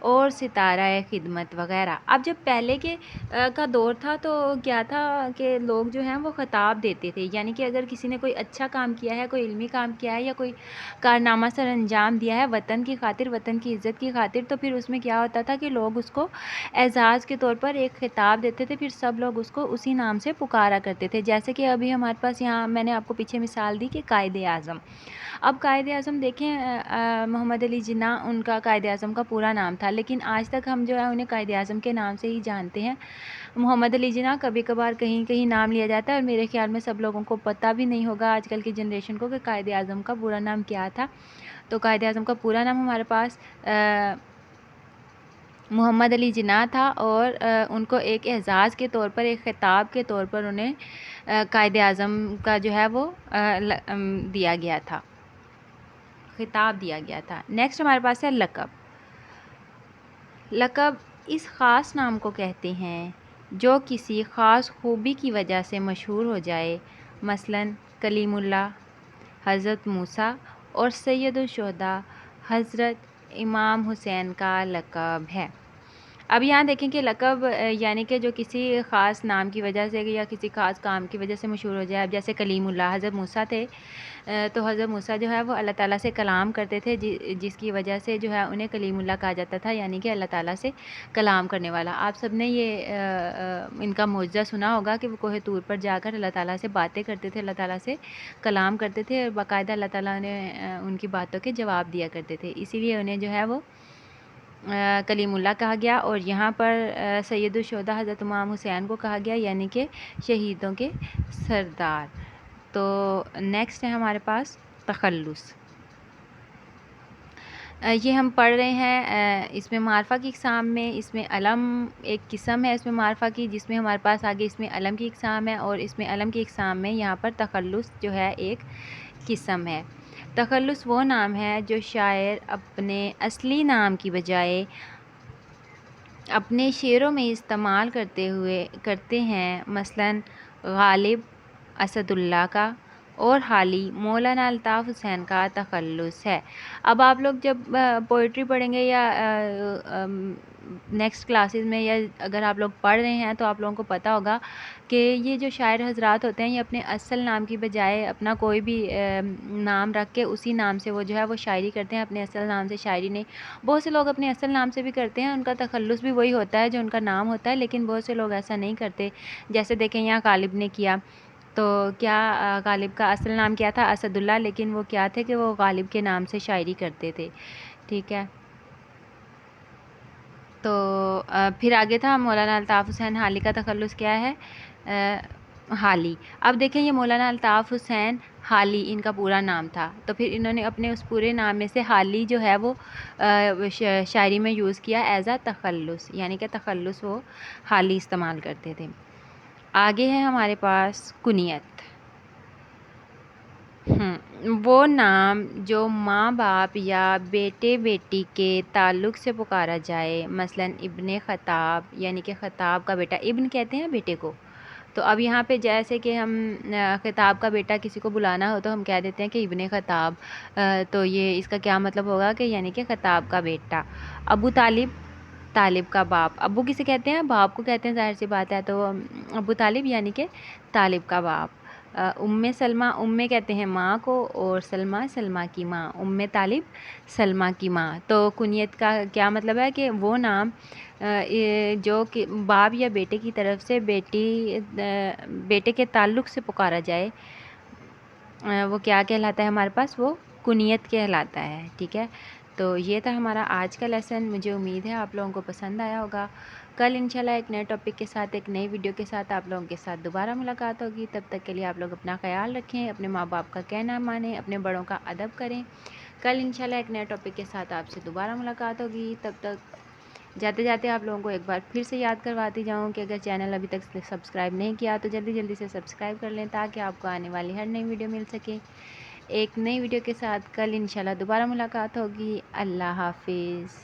اور ستارہ خدمت وغیرہ۔ اب جب پہلے کے کا دور تھا تو کیا تھا کہ لوگ جو ہیں وہ خطاب دیتے تھے، یعنی کہ اگر کسی نے کوئی اچھا کام کیا ہے، کوئی علمی کام کیا ہے یا کوئی کارنامہ سر انجام دیا ہے وطن کی خاطر، وطن کی عزت کی خاطر، تو پھر اس میں کیا ہوتا تھا کہ لوگ اس کو اعزاز کے طور پر ایک خطاب دیتے تھے، پھر سب لوگ اس کو اسی نام سے پکارا کرتے تھے۔ جیسے کہ ابھی ہمارے پاس یہاں میں نے آپ کو پیچھے مثال دی کہ قائد اعظم۔ اب قائد اعظم دیکھیں، محمد علی جناح ان کا قائد اعظم کا پورا نام تھا، لیکن آج تک ہم جو ہے انہیں قائد اعظم کے نام سے ہی جانتے ہیں۔ محمد علی جناح کبھی کبھار کہیں کہیں نام لیا جاتا ہے، اور میرے خیال میں سب لوگوں کو پتہ بھی نہیں ہوگا آج کل کی جنریشن کو کہ قائد اعظم کا پورا نام کیا تھا۔ تو قائد اعظم کا پورا نام ہمارے پاس محمد علی جناح تھا، اور ان کو ایک اعزاز کے طور پر، ایک خطاب کے طور پر انہیں قائد اعظم کا جو ہے وہ دیا گیا تھا، خطاب دیا گیا تھا۔ نیکسٹ ہمارے پاس ہے لقب۔ لقب اس خاص نام کو کہتے ہیں جو کسی خاص خوبی کی وجہ سے مشہور ہو جائے، مثلاً کلیم اللہ، حضرت موسیٰ اور سید الشہداء حضرت امام حسین کا لقب ہے۔ اب یہاں دیکھیں کہ لقب یعنی کہ جو کسی خاص نام کی وجہ سے یا کسی خاص کام کی وجہ سے مشہور ہو جائے۔ اب جیسے کلیم اللہ، حضرت موسیٰ تھے، تو حضرت موسیٰ جو ہے وہ اللہ تعالیٰ سے کلام کرتے تھے، جس کی وجہ سے جو ہے انہیں کلیم اللہ کہا جاتا تھا، یعنی کہ اللہ تعالیٰ سے کلام کرنے والا۔ آپ سب نے یہ ان کا معجزہ سنا ہوگا کہ وہ کوہ طور پر جا کر اللہ تعالیٰ سے باتیں کرتے تھے، اللہ تعالیٰ سے کلام کرتے تھے، اور باقاعدہ اللہ تعالیٰ نے ان کی باتوں کے جواب دیا کرتے تھے، اسی لیے انہیں جو ہے وہ کلیم اللہ کہا گیا۔ اور یہاں پر سید الشہداء حضرت امام حسین کو کہا گیا، یعنی کہ شہیدوں کے سردار۔ تو نیکسٹ ہے ہمارے پاس تخلص۔ یہ ہم پڑھ رہے ہیں اس میں معرفہ کی اقسام میں، اس میں علم ایک قسم ہے اس میں معرفہ کی، جس میں ہمارے پاس آگے اس میں علم کی اقسام ہے، اور اس میں علم کی اقسام میں یہاں پر تخلص جو ہے ایک قسم ہے۔ تخلص وہ نام ہے جو شاعر اپنے اصلی نام کی بجائے اپنے شعروں میں استعمال کرتے ہیں، مثلاً غالب اسد اللہ کا اور حالی مولانا الطاف حسین کا تخلص ہے۔ اب آپ لوگ جب پوئٹری پڑھیں گے یا نیکسٹ کلاسز میں، یا اگر آپ لوگ پڑھ رہے ہیں تو آپ لوگوں کو پتہ ہوگا کہ یہ جو شاعر حضرات ہوتے ہیں، یہ اپنے اصل نام کی بجائے اپنا کوئی بھی نام رکھ کے اسی نام سے وہ جو ہے وہ شاعری کرتے ہیں، اپنے اصل نام سے شاعری نہیں۔ بہت سے لوگ اپنے اصل نام سے بھی کرتے ہیں، ان کا تخلص بھی وہی ہوتا ہے جو ان کا نام ہوتا ہے، لیکن بہت سے لوگ ایسا نہیں کرتے۔ جیسے دیکھیں یہاں غالب نے کیا، تو کیا غالب کا اصل نام کیا تھا؟ اسد اللہ، لیکن وہ کیا تھے کہ وہ غالب کے نام سے شاعری کرتے تھے، ٹھیک ہے۔ تو پھر آگے تھا مولانا الطاف حسین حالی کا تخلص کیا ہے؟ حالی۔ اب دیکھیں یہ مولانا الطاف حسین حالی ان کا پورا نام تھا، تو پھر انہوں نے اپنے اس پورے نام میں سے حالی جو ہے وہ شاعری میں یوز کیا ایز اے تخلص، یعنی کہ تخلص وہ حالی استعمال کرتے تھے۔ آگے ہے ہمارے پاس کنیت۔ وہ نام جو ماں باپ یا بیٹے بیٹی کے تعلق سے پکارا جائے، مثلاً ابن خطاب، یعنی کہ خطاب کا بیٹا، ابن کہتے ہیں بیٹے کو۔ تو اب یہاں پہ جیسے کہ ہم خطاب کا بیٹا کسی کو بلانا ہو تو ہم کہہ دیتے ہیں کہ ابن خطاب، تو یہ اس کا کیا مطلب ہوگا کہ یعنی کہ خطاب کا بیٹا۔ ابو طالب، طالب کا باپ، ابو کسے کہتے ہیں؟ باپ کو کہتے ہیں، ظاہر سی بات ہے، تو ابو طالب یعنی کہ طالب کا باپ۔ ام سلمہ، ام کہتے ہیں ماں کو، اور سلمہ، سلمہ کی ماں، ام طالب سلمہ کی ماں۔ تو کنیت کا کیا مطلب ہے کہ وہ نام جو کہ باپ یا بیٹے کی طرف سے بیٹے کے تعلق سے پکارا جائے، وہ کیا کہلاتا ہے ہمارے پاس؟ وہ کنیت کہلاتا ہے، ٹھیک ہے۔ تو یہ تھا ہمارا آج کا لیسن، مجھے امید ہے آپ لوگوں کو پسند آیا ہوگا۔ کل انشاءاللہ ایک نئے ٹاپک کے ساتھ، ایک نئی ویڈیو کے ساتھ آپ لوگوں کے ساتھ دوبارہ ملاقات ہوگی۔ تب تک کے لیے آپ لوگ اپنا خیال رکھیں، اپنے ماں باپ کا کہنا مانیں، اپنے بڑوں کا ادب کریں۔ کل انشاءاللہ ایک نئے ٹاپک کے ساتھ آپ سے دوبارہ ملاقات ہوگی۔ تب تک جاتے جاتے آپ لوگوں کو ایک بار پھر سے یاد کرواتی جاؤں کہ اگر چینل ابھی تک سبسکرائب نہیں کیا تو جلدی جلدی سے سبسکرائب کر لیں، تاکہ آپ کو آنے والی ہر نئی ویڈیو مل سکے۔ ایک نئی ویڈیو کے ساتھ کل انشاءاللہ دوبارہ ملاقات ہوگی۔ اللہ حافظ۔